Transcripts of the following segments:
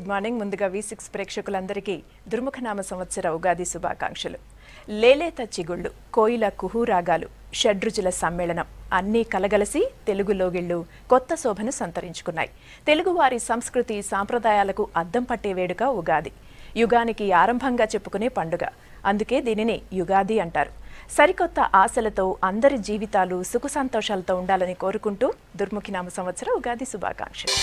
Good morning. ముందుగా V6 ప్రేక్షకులందరికీ దుర్ముఖనామ సంవత్సర ఉగాది శుభాకాంక్షలు. లేలేత చిగుళ్ళు, కోయిల కుహూరాగాలు, షడ్రుచుల సమ్మేళనం అన్నీ కలగలసి తెలుగు లోగిళ్ళు కొత్త శోభను సంతరించుకున్నాయి. తెలుగువారి సంస్కృతి సాంప్రదాయాలకు అద్దం పట్టే వేడుక ఉగాది. యుగానికి ఆరంభంగా చెప్పుకునే పండుగ. అందుకే దీనిని యుగాది అంటారు. సరికొత్త ఆశలతో అందరి జీవితాలు సుఖ సంతోషాలతో ఉండాలని కోరుకుంటూ దుర్ముఖినామ సంవత్సర ఉగాది శుభాకాంక్షలు.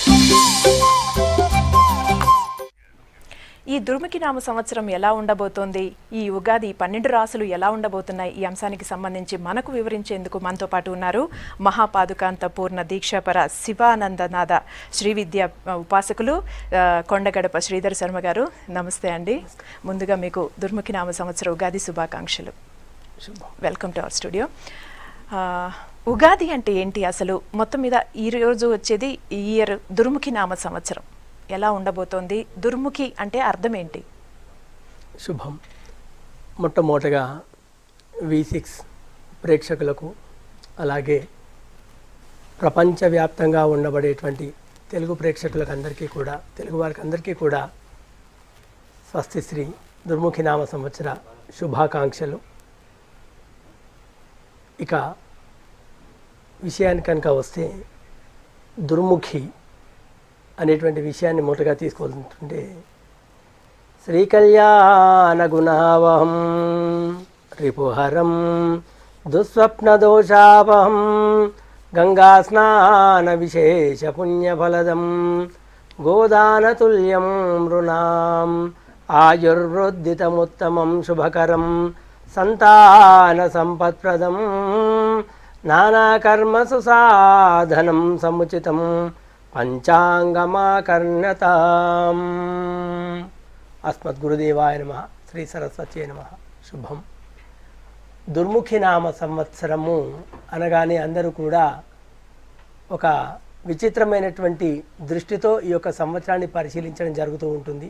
ఈ దుర్ముఖినామ సంవత్సరం ఎలా ఉండబోతోంది, ఈ ఉగాది 12 రాసులు ఎలా ఉండబోతున్నాయి, ఈ అంశానికి సంబంధించి మనకు వివరించేందుకు మనతో పాటు ఉన్నారు మహాపాదుకాంత పూర్ణ దీక్షాపర శివానందనాథ శ్రీ విద్య ఉపాసకులు కొండగడప శ్రీధర్ శర్మ గారు. నమస్తే అండి. ముందుగా మీకు దుర్ముఖినామ సంవత్సర ఉగాది శుభాకాంక్షలు. Welcome to our studio. Ugadi అంటే ఏంటి అసలు? మొత్తం మీద ఈరోజు వచ్చేది ఈ ఇయర్ దుర్ముఖి నామ సంవత్సరం ఎలా ఉండబోతోంది? దుర్ముఖి అంటే అర్థం ఏంటి? శుభం. మొట్టమొదటగా V6 ప్రేక్షకులకు, అలాగే ప్రపంచవ్యాప్తంగా ఉండబడేటువంటి తెలుగు ప్రేక్షకులకు అందరికీ కూడా, తెలుగు వారికి అందరికీ కూడా స్వస్తి శ్రీ దుర్ముఖి నామ సంవత్సర శుభాకాంక్షలు. ఇక విషయానికి కనుక వస్తే, దుర్ముఖి అనేటువంటి విషయాన్ని మొదటగా తీసుకోవాలంటే, శ్రీకళ్యాణ గుణావహం రిపుహరం దుస్వప్న దోషావహం గంగా స్నాన విశేష పుణ్యఫలదం గోదానతుల్యం నృణాం ఆయుర్వృద్ధితముత్తమం శుభకరం సంతాన సంపత్ప్రదం నానాకర్మసు సాధనం సముచితం పంచాంగమాకర్ణతాం. అస్మద్గురుదేవాయ నమః. శ్రీ సరస్వత్యై నమః. శుభం. దుర్ముఖి నామ సంవత్సరము అనగానే అందరూ కూడా ఒక విచిత్రమైనటువంటి దృష్టితో ఈ యొక్క సంవత్సరాన్ని పరిశీలించడం జరుగుతూ ఉంటుంది.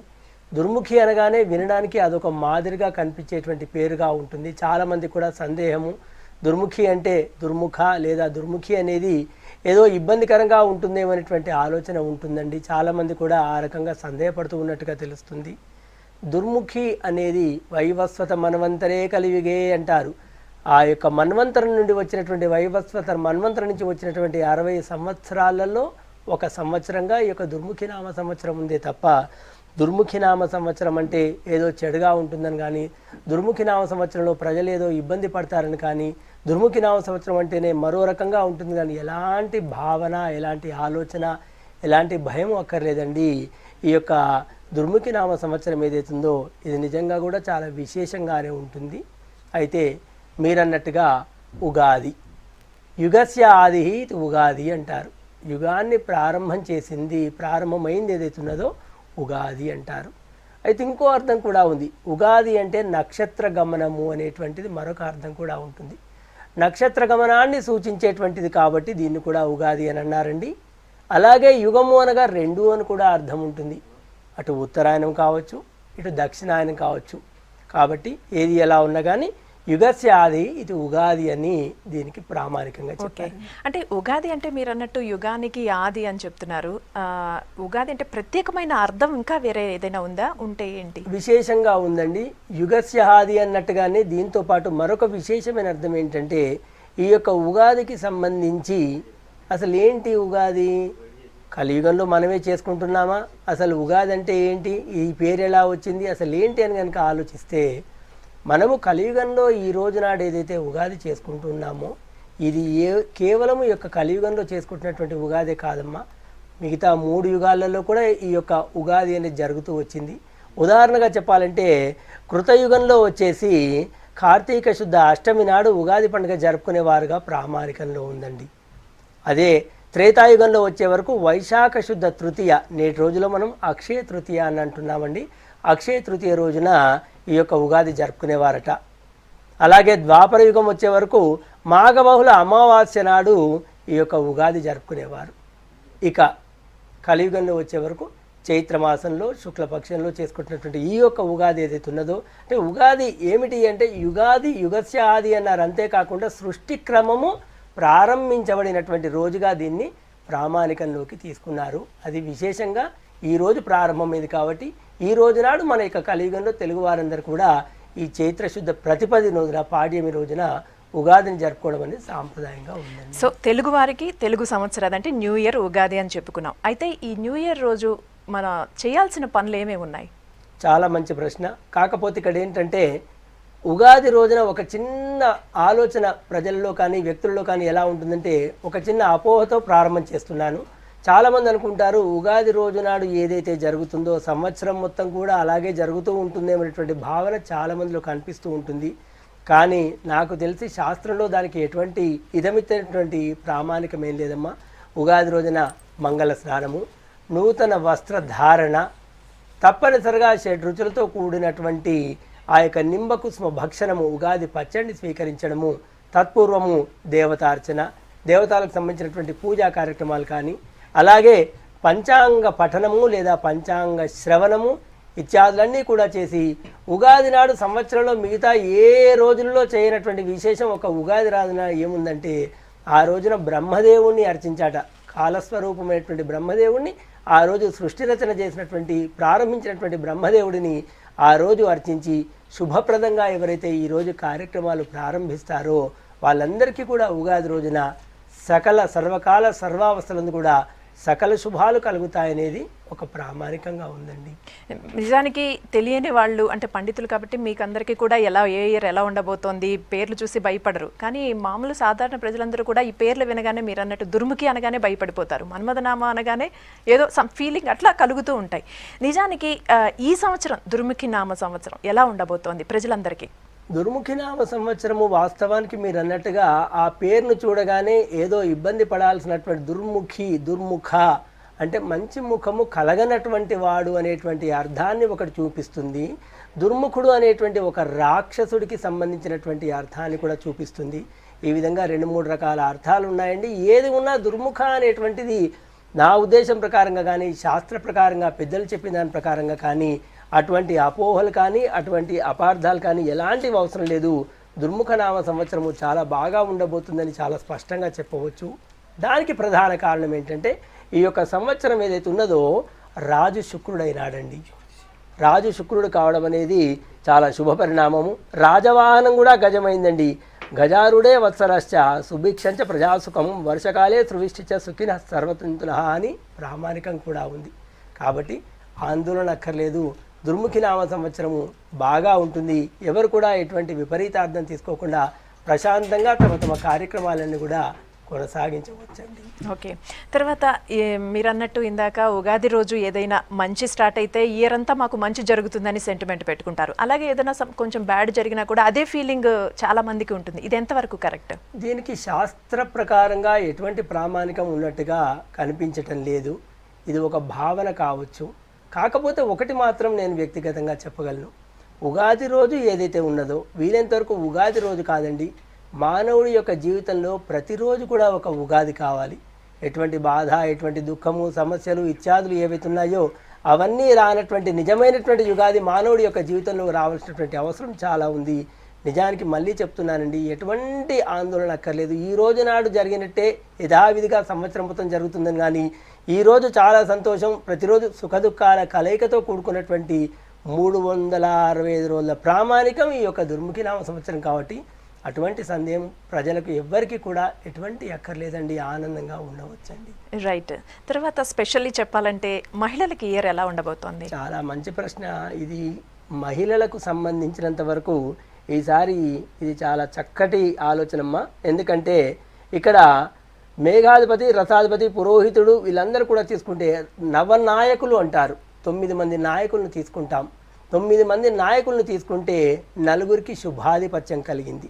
దుర్ముఖి అనగానే వినడానికి అదొక మాదిరిగా కనిపించేటువంటి పేరుగా ఉంటుంది. చాలామంది కూడా సందేహము, దుర్ముఖి అంటే దుర్ముఖ లేదా దుర్ముఖి అనేది ఏదో ఇబ్బందికరంగా ఉంటుందేమనేటువంటి ఆలోచన ఉంటుందండి. చాలామంది కూడా ఆ రకంగా సందేహపడుతూ ఉన్నట్టుగా తెలుస్తుంది. దుర్ముఖి అనేది వైవస్వత మన్వంతరే కలియుగే అంటారు. ఆ యొక్క మన్వంతరం నుండి వచ్చినటువంటి వైవస్వత మన్వంతరం నుంచి వచ్చినటువంటి 60 సంవత్సరాలలో ఒక సంవత్సరంగా ఈ యొక్క దుర్ముఖి నామ సంవత్సరం ఉందే తప్ప, దుర్ముఖి నామ సంవత్సరం అంటే ఏదో చెడుగా ఉంటుందని కానీ, దుర్ముఖి నామ సంవత్సరంలో ప్రజలు ఏదో ఇబ్బంది పడతారని కానీ, దుర్ముఖి నామ సంవత్సరం అంటేనే మరో రకంగా ఉంటుంది కానీ ఎలాంటి భావన, ఎలాంటి ఆలోచన, ఎలాంటి భయం అక్కర్లేదండి. ఈ యొక్క దుర్ముఖి నామ సంవత్సరం ఏదైతుందో ఇది నిజంగా కూడా చాలా విశేషంగానే ఉంటుంది. అయితే మీరన్నట్టుగా ఉగాది, యుగస్య ఆది ఉగాది అంటారు. యుగాన్ని ప్రారంభం చేసింది, ప్రారంభమైంది ఏదైతున్నదో ఉగాది అంటారు. అయితే ఇంకో అర్థం కూడా ఉంది. ఉగాది అంటే నక్షత్ర గమనము అనేటువంటిది మరొక అర్థం కూడా ఉంటుంది. నక్షత్ర గమనాన్ని సూచించేటువంటిది కాబట్టి దీన్ని కూడా ఉగాది అని అన్నారండి. అలాగే యుగము అనగా 2 అని కూడా అర్థం ఉంటుంది. అటు ఉత్తరాయణం కావచ్చు, ఇటు దక్షిణాయనం కావచ్చు. కాబట్టి ఏది ఎలా ఉన్నా కానీ యుగస్య ఆది ఇది ఉగాది అని దీనికి ప్రామాణికంగా చెప్పారు. అంటే ఉగాది అంటే మీరు అన్నట్టు యుగానికి ఆది అని చెప్తున్నారు. ఉగాది అంటే ప్రత్యేకమైన అర్థం ఇంకా వేరే ఏదైనా ఉందా? ఉంటే ఏంటి? విశేషంగా ఉందండి. యుగస్య ఆది అన్నట్టుగానే దీంతో పాటు మరొక విశేషమైన అర్థం ఏంటంటే, ఈ యొక్క ఉగాదికి సంబంధించి అసలు ఏంటి ఉగాది? కలియుగంలో మనమే చేసుకుంటున్నామా? అసలు ఉగాది అంటే ఏంటి? ఈ పేరు ఎలా వచ్చింది? అసలు ఏంటి అని కనుక ఆలోచిస్తే, మనము కలియుగంలో ఈ రోజు నాడు ఏదైతే ఉగాది చేసుకుంటున్నామో ఇది కేవలం ఈ యొక్క కలియుగంలో చేసుకుంటున్నటువంటి ఉగాదే కాదమ్మా. మిగతా 3 యుగాలలో కూడా ఈ యొక్క ఉగాది అనేది జరుగుతూ వచ్చింది. ఉదాహరణగా చెప్పాలంటే, కృతయుగంలో వచ్చేసి కార్తీక శుద్ధ అష్టమి నాడు ఉగాది పండుగ జరుపుకునేవారుగా ప్రామాణికంలో ఉందండి. అదే త్రేతాయుగంలో వచ్చే వరకు వైశాఖ శుద్ధ తృతీయ, నేటి రోజులో మనం అక్షయ తృతీయ అని అంటున్నామండి. అక్షయ తృతీయ రోజున ఈ యొక్క ఉగాది జరుపుకునేవారట. అలాగే ద్వాపర యుగం వచ్చే వరకు మాఘబహుళ అమావాస్య నాడు ఈ యొక్క ఉగాది జరుపుకునేవారు. ఇక కలియుగంలో వచ్చే వరకు చైత్రమాసంలో శుక్లపక్షంలో చేసుకుంటున్నటువంటి ఈ యొక్క ఉగాది ఏదైతే ఉన్నదో, అంటే ఉగాది ఏమిటి అంటే యుగాది యుగస్య ఆది అన్నారు. అంతేకాకుండా సృష్టి క్రమము ప్రారంభించబడినటువంటి రోజుగా దీన్ని ప్రామాణికంలోకి తీసుకున్నారు. అది విశేషంగా ఈరోజు ప్రారంభమైంది కాబట్టి ఈ రోజు నాడు మన యొక్క కలియుగంలో తెలుగు వారందరూ కూడా ఈ చైత్రశుద్ధ ప్రతిపది రోజున పాడ్యమి రోజున ఉగాదిని జరుపుకోవడం అనేది సాంప్రదాయంగా ఉందండి. సో తెలుగు వారికి తెలుగు సంవత్సరాది అంటే న్యూ ఇయర్ ఉగాది అని చెప్పుకున్నాం. అయితే ఈ న్యూ ఇయర్ రోజు మన చేయాల్సిన పనులు ఏమేమి ఉన్నాయి? చాలా మంచి ప్రశ్న. కాకపోతే ఇక్కడ ఏంటంటే ఉగాది రోజున ఒక చిన్న ఆలోచన ప్రజల్లో కానీ వ్యక్తుల్లో కానీ ఎలా ఉంటుందంటే ఒక చిన్న అపోహతో ప్రారంభం చేస్తున్నాను. చాలామంది అనుకుంటారు ఉగాది రోజు నాడు ఏదైతే జరుగుతుందో సంవత్సరం మొత్తం కూడా అలాగే జరుగుతూ ఉంటుందేమనేటువంటి భావన చాలామందిలో కనిపిస్తూ ఉంటుంది. కానీ నాకు తెలిసి శాస్త్రంలో దానికి ఎటువంటి ఇదమితమైనటువంటి ప్రామాణికం ఏం లేదమ్మా. ఉగాది రోజున మంగళ స్నానము, నూతన వస్త్రధారణ, తప్పనిసరిగా 6 రుచులతో కూడినటువంటి ఆ యొక్క నింబకుస్మ భక్షణము, ఉగాది పచ్చడిని స్వీకరించడము, తత్పూర్వము దేవతార్చన, దేవతలకు సంబంధించినటువంటి పూజా కార్యక్రమాలు కానీ, అలాగే పంచాంగ పఠనము లేదా పంచాంగ శ్రవణము ఇత్యాదులన్నీ కూడా చేసి ఉగాది నాడు సంవత్సరంలో మిగతా ఏ రోజుల్లో చేయనటువంటి విశేషం ఒక ఉగాది రోజున ఏముందంటే ఆ రోజున బ్రహ్మదేవుణ్ణి అర్చించాట. కాలస్వరూపమైనటువంటి బ్రహ్మదేవుణ్ణి ఆ రోజు సృష్టి రచన చేసినటువంటి ప్రారంభించినటువంటి బ్రహ్మదేవుడిని ఆ రోజు అర్చించి శుభప్రదంగా ఎవరైతే ఈరోజు కార్యక్రమాలు ప్రారంభిస్తారో వాళ్ళందరికీ కూడా ఉగాది రోజున సకల సర్వకాల సర్వావస్థలందు కూడా సకల శుభాలు కలుగుతాయనేది ఒక ప్రామాణికంగా ఉందండి. నిజానికి తెలియని వాళ్ళు అంటే పండితులు కాబట్టి మీకు అందరికీ కూడా ఏ ఇయర్ ఎలా ఉండబోతోంది పేర్లు చూసి భయపడరు. కానీ మామూలు సాధారణ ప్రజలందరూ కూడా ఈ పేర్లు వినగానే మీరు అన్నట్టు దుర్ముఖి అనగానే భయపడిపోతారు, మన్మథనామ అనగానే ఏదో సమ్ ఫీలింగ్ అట్లా కలుగుతూ ఉంటాయి. నిజానికి ఈ సంవత్సరం దుర్ముఖి నామ సంవత్సరం ఎలా ఉండబోతోంది ప్రజలందరికీ? దుర్ముఖి నామ సంవత్సరము వాస్తవానికి మీరు అన్నట్టుగా ఆ పేరును చూడగానే ఏదో ఇబ్బంది పడాల్సినటువంటి దుర్ముఖ అంటే మంచి ముఖము కలగనటువంటి వాడు అనేటువంటి అర్థాన్ని ఒకటి చూపిస్తుంది. దుర్ముఖుడు అనేటువంటి ఒక రాక్షసుడికి సంబంధించినటువంటి అర్థాన్ని కూడా చూపిస్తుంది. ఈ విధంగా 2-3 రకాల అర్థాలు ఉన్నాయండి. ఏది ఉన్నా దుర్ముఖ అనేటువంటిది నా ఉద్దేశం ప్రకారంగా కానీ శాస్త్ర ప్రకారంగా పెద్దలు చెప్పిన దాని ప్రకారంగా కానీ అటువంటి అపోహలు కానీ అటువంటి అపార్థాలు కానీ ఎలాంటివి అవసరం లేదు. దుర్ముఖ నామ సంవత్సరము చాలా బాగా ఉండబోతుందని చాలా స్పష్టంగా చెప్పవచ్చు. దానికి ప్రధాన కారణం ఏంటంటే ఈ యొక్క సంవత్సరం ఏదైతే ఉన్నదో రాజు శుక్రుడైనాడండి. రాజు శుక్రుడు కావడం అనేది చాలా శుభ పరిణామము. రాజవాహనం కూడా గజమైందండి. గజారుడే వత్సరశ్చ సుభిక్షంచ ప్రజాసుఖం వర్షకాలే సృవిష్టిచ సుఖిన సర్వతంతుల అని ప్రామాణికం కూడా ఉంది. కాబట్టి ఆందోళన అక్కర్లేదు. దుర్ముఖి నామ సంవత్సరము బాగా ఉంటుంది. ఎవరు కూడా ఎటువంటి విపరీతార్థం తీసుకోకుండా ప్రశాంతంగా తమ కార్యక్రమాలన్నీ కూడా కొనసాగించవచ్చండి. ఓకే. తర్వాత మీరు అన్నట్టు ఇందాక ఉగాది రోజు ఏదైనా మంచి స్టార్ట్ అయితే ఇయర్ అంతా మాకు మంచి జరుగుతుందని సెంటిమెంట్ పెట్టుకుంటారు. అలాగే ఏదైనా కొంచెం బ్యాడ్ జరిగినా కూడా అదే ఫీలింగ్ చాలా మందికి ఉంటుంది. ఇది ఎంతవరకు కరెక్ట్? దీనికి శాస్త్ర ప్రకారంగా ఎటువంటి ప్రామాణికం ఉన్నట్టుగా కనిపించటం లేదు. ఇది ఒక భావన కావచ్చు. కాకపోతే ఒకటి మాత్రం నేను వ్యక్తిగతంగా చెప్పగలను. ఉగాది రోజు ఏదైతే ఉన్నదో వీలైనంత వరకు ఉగాది రోజు కాదండి, మానవుడి యొక్క జీవితంలో ప్రతిరోజు కూడా ఒక ఉగాది కావాలి. ఎటువంటి బాధ, ఎటువంటి దుఃఖము, సమస్యలు ఇత్యాదులు ఏవైతే ఉన్నాయో అవన్నీ రానటువంటి నిజమైనటువంటి ఉగాది మానవుడి యొక్క జీవితంలో రావాల్సినటువంటి అవసరం చాలా ఉంది. నిజానికి మళ్ళీ చెప్తున్నానండి, ఎటువంటి ఆందోళన అక్కర్లేదు. ఈ రోజు నాడు జరిగినట్టే యథావిధిగా సంవత్సరం మొత్తం జరుగుతుందని కానీ ఈరోజు చాలా సంతోషం, ప్రతిరోజు సుఖదుఖాల కలయికతో కూడుకున్నటువంటి 365 రోజుల ప్రామాణికం ఈ యొక్క దుర్ముఖి నామ సంవత్సరం కాబట్టి అటువంటి సందేహం ప్రజలకు ఎవ్వరికి కూడా ఎటువంటి అక్కర్లేదండి, ఆనందంగా ఉండవచ్చండి. రైట్. తర్వాత స్పెషల్లీ చెప్పాలంటే మహిళలకి ఇయర్ ఎలా ఉండబోతోంది? చాలా మంచి ప్రశ్న ఇది. మహిళలకు సంబంధించినంత వరకు ఈసారి ఇది చాలా చక్కటి ఆలోచనమ్మా. ఎందుకంటే ఇక్కడ మేఘాధిపతి, రథాధిపతి, పురోహితుడు వీళ్ళందరూ కూడా తీసుకుంటే నవనాయకులు అంటారు. 9 మంది నాయకులను తీసుకుంటాం. 9 మంది నాయకులను తీసుకుంటే 4కి శుభాధిపత్యం కలిగింది.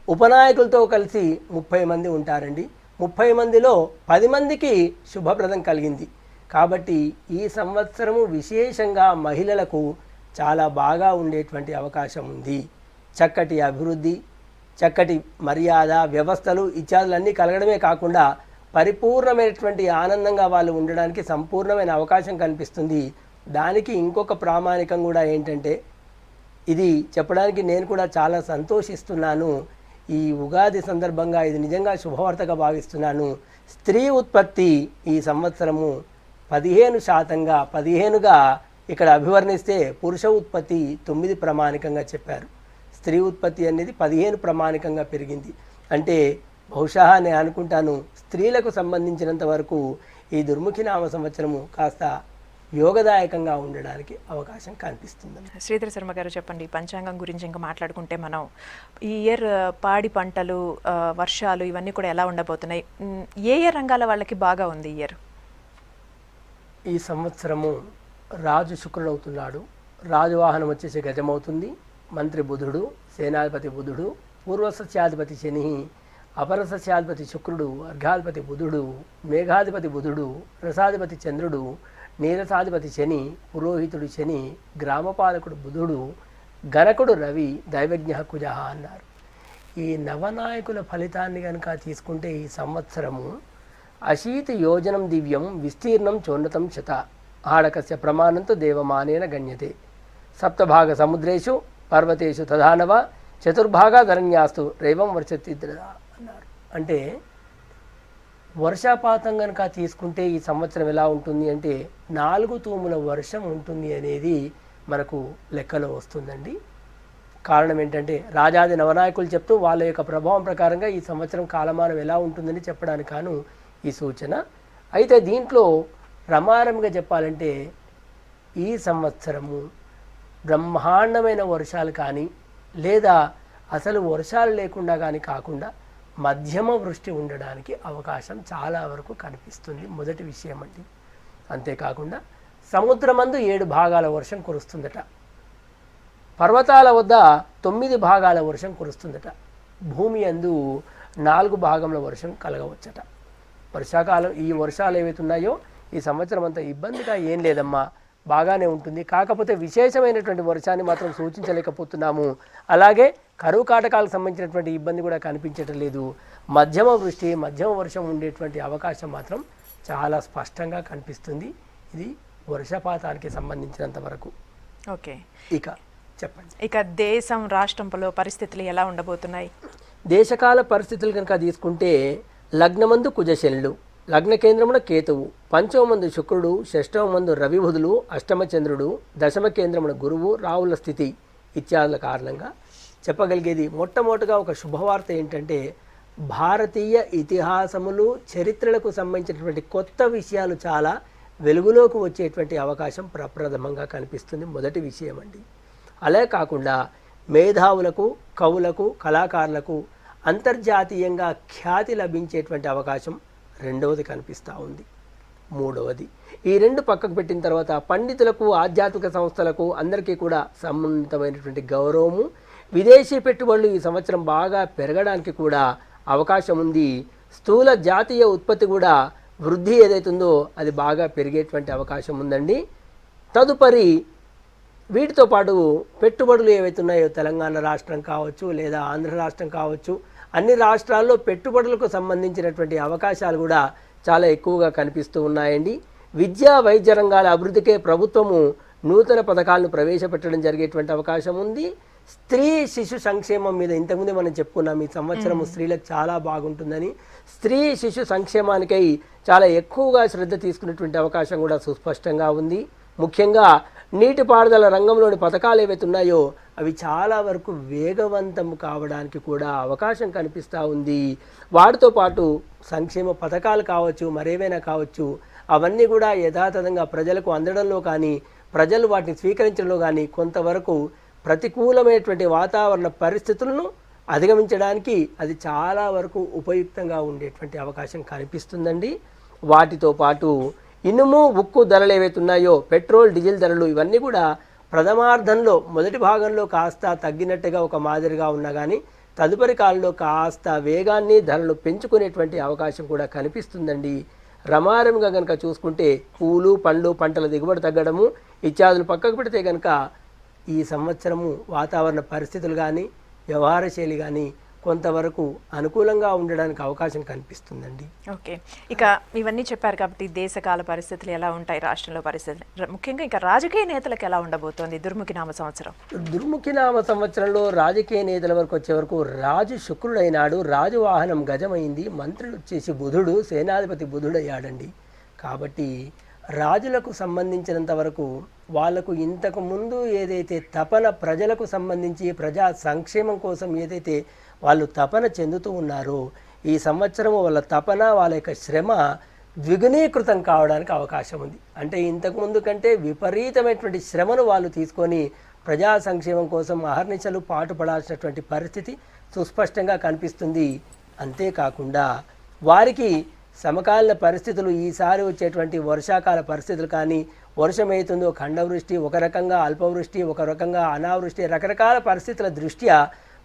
ఉపనాయకులతో కలిసి 30 మంది ఉంటారండి. 30 మందిలో 10 మందికి శుభప్రదం కలిగింది. కాబట్టి ఈ సంవత్సరము విశేషంగా మహిళలకు చాలా బాగా ఉండేటువంటి అవకాశం ఉంది. చక్కటి అభివృద్ధి, చక్కటి మర్యాద, వ్యవస్థలు ఇత్యాదులన్నీ కలగడమే కాకుండా పరిపూర్ణమైనటువంటి ఆనందంగా వాళ్ళు ఉండడానికి సంపూర్ణమైన అవకాశం కనిపిస్తుంది. దానికి ఇంకొక ప్రామాణికం కూడా ఏంటంటే ఇది చెప్పడానికి నేను కూడా చాలా సంతోషిస్తున్నాను. ఈ ఉగాది సందర్భంగా ఇది నిజంగా శుభవార్తగా భావిస్తున్నాను. స్త్రీ ఉత్పత్తి ఈ సంవత్సరము 15%గా 15గా ఇక్కడ అభివర్ణిస్తే పురుష ఉత్పత్తి 9 ప్రామాణికంగా చెప్పారు. స్త్రీ ఉత్పత్తి అనేది 15 ప్రామాణికంగా పెరిగింది. అంటే బహుశా నేను అనుకుంటాను స్త్రీలకు సంబంధించినంత వరకు ఈ దుర్ముఖి నామ సంవత్సరము కాస్త యోగదాయకంగా ఉండడానికి అవకాశం కనిపిస్తుంది. శ్రీధర్ శర్మ గారు చెప్పండి, పంచాంగం గురించి ఇంకా మాట్లాడుకుంటే మనం ఈ ఇయర్ పాడి పంటలు, వర్షాలు ఇవన్నీ కూడా ఎలా ఉండబోతున్నాయి? ఏ ఏ రంగాల వాళ్ళకి బాగా ఉంది ఈ ఇయర్? ఈ సంవత్సరము రాజు శుక్రుడు అవుతున్నాడు. రాజవాహనం వచ్చేసి గజమవుతుంది. మంత్రి బుధుడు, సేనాధిపతి బుధుడు, పూర్వసస్యాధిపతి శని, అపరసస్యాధిపతి శుక్రుడు, అర్ఘాధిపతి బుధుడు, మేఘాధిపతి బుధుడు, రసాధిపతి చంద్రుడు, నీరసాధిపతి శని, పురోహితుడు శని, గ్రామపాలకుడు బుధుడు, గణకుడు రవి, దైవజ్ఞ కుజ అన్నారు. ఈ నవనాయకుల ఫలితాన్ని కనుక తీసుకుంటే ఈ సంవత్సరము అశీతి యోజనం దివ్యం విస్తీర్ణం చోన్నతం శత ఆడకస్య ప్రమాణంతో దేవమానేన గణ్యతే సప్తభాగ సముద్రేషు పర్వతేషు తధానవ చతుర్భాగా ధరణ్యాస్తు రైవం వర్షతి అన్నారు. అంటే వర్షపాతం కనుక తీసుకుంటే ఈ సంవత్సరం ఎలా ఉంటుంది అంటే 4 తూముల వర్షం ఉంటుంది అనేది మనకు లెక్కలో వస్తుందండి. కారణం ఏంటంటే రాజాది నవనాయకులు చెప్తూ వాళ్ళ యొక్క ప్రభావం ప్రకారంగా ఈ సంవత్సరం కాలమానం ఎలా ఉంటుందని చెప్పడానికి కాను ఈ సూచన. అయితే దీంట్లో ప్రమాణంగా చెప్పాలంటే ఈ సంవత్సరము బ్రహ్మాండమైన వర్షాలు కానీ లేదా అసలు వర్షాలు లేకుండా కానీ కాకుండా మధ్యమ వృష్టి ఉండడానికి అవకాశం చాలా వరకు కనిపిస్తుంది. మొదటి విషయం అండి. అంతేకాకుండా సముద్రమందు 7 భాగాల వర్షం కురుస్తుందట. పర్వతాల వద్ద 9 భాగాల వర్షం కురుస్తుందట. భూమి అందు 4 భాగముల వర్షం కలగవచ్చట. వర్షాకాలం ఈ వర్షాలు ఏవైతే ఉన్నాయో ఈ సంవత్సరం అంతా ఇబ్బందిగా ఏం లేదమ్మా, బాగానే ఉంటుంది. కాకపోతే విశేషమైనటువంటి వర్షాన్ని మాత్రం సూచించలేకపోతున్నాము. అలాగే కరువు కాటకాలకు సంబంధించినటువంటి ఇబ్బంది కూడా కనిపించటం లేదు. మధ్యమ వృష్టి, మధ్యమ వర్షం ఉండేటువంటి అవకాశం మాత్రం చాలా స్పష్టంగా కనిపిస్తుంది. ఇది వర్షపాతానికి సంబంధించినంత వరకు. ఓకే, ఇక చెప్పండి. ఇక దేశం రాష్ట్రంలో పరిస్థితులు ఎలా ఉండబోతున్నాయి? దేశకాల పరిస్థితులు కనుక తీసుకుంటే లగ్నమందు కుజశనులు, లగ్న కేంద్రమున కేతువు, పంచమందు శుక్రుడు, షష్టమందు రవి బుధులు, అష్టమ చంద్రుడు, దశమ కేంద్రమున గురువు, రావుల స్థితి ఇత్యాదుల కారణంగా చెప్పగలిగేది మొట్టమొదటిగా ఒక శుభవార్త ఏంటంటే భారతీయ ఇతిహాసములు, చరిత్రలకు సంబంధించినటువంటి కొత్త విషయాలు చాలా వెలుగులోకి వచ్చేటువంటి అవకాశం ప్రప్రథమంగా కనిపిస్తుంది. మొదటి విషయం అండి. అలా కాకుండా మేధావులకు, కవులకు, కళాకారులకు అంతర్జాతీయంగా ఖ్యాతి లభించేటువంటి అవకాశం రెండవది కనిపిస్తూ ఉంది. మూడవది ఈ 2 పక్కకు పెట్టిన తర్వాత పండితులకు, ఆధ్యాత్మిక సంస్థలకు అందరికీ కూడా సంబంధితమైనటువంటి గౌరవము, విదేశీ పెట్టుబడులు ఈ సంవత్సరం బాగా పెరగడానికి కూడా అవకాశం ఉంది. స్థూల జాతీయ ఉత్పత్తి కూడా వృద్ధి ఏదైతుందో అది బాగా పెరిగేటువంటి అవకాశం ఉందండి. తదుపరి వీటితో పాటు పెట్టుబడులు ఏవైతే ఉన్నాయో తెలంగాణ రాష్ట్రం కావచ్చు లేదా ఆంధ్ర రాష్ట్రం కావచ్చు, అన్ని రాష్ట్రాల్లో పెట్టుబడులకు సంబంధించినటువంటి అవకాశాలు కూడా చాలా ఎక్కువగా కనిపిస్తూ ఉన్నాయండి. విద్యా వైద్య రంగాల అభివృద్ధికే ప్రభుత్వము నూతన పథకాలను ప్రవేశపెట్టడం జరిగేటువంటి అవకాశం ఉంది. స్త్రీ శిశు సంక్షేమం మీద ఇంతకుముందే మనం చెప్పుకున్నాం, ఈ సంవత్సరం స్త్రీలకు చాలా బాగుంటుందని. స్త్రీ శిశు సంక్షేమానికై చాలా ఎక్కువగా శ్రద్ధ తీసుకునేటువంటి అవకాశం కూడా సుస్పష్టంగా ఉంది. ముఖ్యంగా నీటిపారుదల రంగంలోని పథకాలు ఏవైతే ఉన్నాయో అవి చాలా వరకు వేగవంతం కావడానికి కూడా అవకాశం కనిపిస్తూ ఉంది. వాటితో పాటు సంక్షేమ పథకాలు కావచ్చు, మరేవైనా కావచ్చు, అవన్నీ కూడా యథాతథంగా ప్రజలకు అందడంలో కానీ ప్రజలు వాటిని స్వీకరించడంలో కానీ కొంతవరకు ప్రతికూలమైనటువంటి వాతావరణ పరిస్థితులను అధిగమించడానికి అది చాలా వరకు ఉపయుక్తంగా ఉండేటువంటి అవకాశం కనిపిస్తుందండి. వాటితో పాటు ఇనుము, ఉక్కు ధరలు ఏవైతే ఉన్నాయో, పెట్రోల్, డీజిల్ ధరలు ఇవన్నీ కూడా ప్రథమార్థంలో మొదటి భాగంలో కాస్త తగ్గినట్టుగా ఒక మాదిరిగా ఉన్నా కానీ తదుపరి కాలంలో కాస్త వేగాన్ని, ధరలు పెంచుకునేటువంటి అవకాశం కూడా కనిపిస్తుందండి. రమారంగా కనుక చూసుకుంటే పూలు, పండ్లు, పంటల దిగుబడి తగ్గడము ఇత్యాదులు పక్కకు పెడితే కనుక ఈ సంవత్సరము వాతావరణ పరిస్థితులు కానీ వ్యవహార శైలి కానీ కొంతవరకు అనుకూలంగా ఉండడానికి అవకాశం కనిపిస్తుందండి. ఓకే, ఇక ఇవన్నీ చెప్పారు కాబట్టి దేశకాల పరిస్థితులు ఎలా ఉంటాయి, రాష్ట్రంలో పరిస్థితులు, ముఖ్యంగా ఇంకా రాజకీయ నేతలకు ఎలా ఉండబోతోంది దుర్ముఖి నామ సంవత్సరం? దుర్ముఖి నామ సంవత్సరంలో రాజకీయ నేతల వరకు వచ్చే వరకు రాజు శుక్రుడైనాడు, రాజు వాహనం గజమైంది, మంత్రులు వచ్చేసి బుధుడు, సేనాధిపతి బుధుడయ్యాడండి. కాబట్టి రాజులకు సంబంధించినంత వరకు వాళ్లకు ఇంతకు ముందు ఏదైతే తపన ప్రజలకు సంబంధించి ప్రజా సంక్షేమం కోసం ఏదైతే వాళ్ళు తపన చెందుతూ ఉన్నారో ఈ సంవత్సరం వాళ్ళ తపన వాళ్ళ యొక్క శ్రమ ద్విగుణీకృతం కావడానికి అవకాశం ఉంది. అంటే ఇంతకు ముందు కంటే విపరీతమైనటువంటి శ్రమను వాళ్ళు తీసుకొని ప్రజా సంక్షేమం కోసం అహర్నిశలు పాటుపడాల్సినటువంటి పరిస్థితి సుస్పష్టంగా కనిపిస్తుంది. అంతేకాకుండా వారికి సమకాలీన పరిస్థితులు ఈసారి వచ్చేటువంటి వర్షాకాల పరిస్థితులు కానీ, వర్షం అవుతుందో ఖండవృష్టి, ఒక రకంగా అల్పవృష్టి, ఒక రకంగా అనావృష్టి, రకరకాల పరిస్థితుల దృష్ట్యా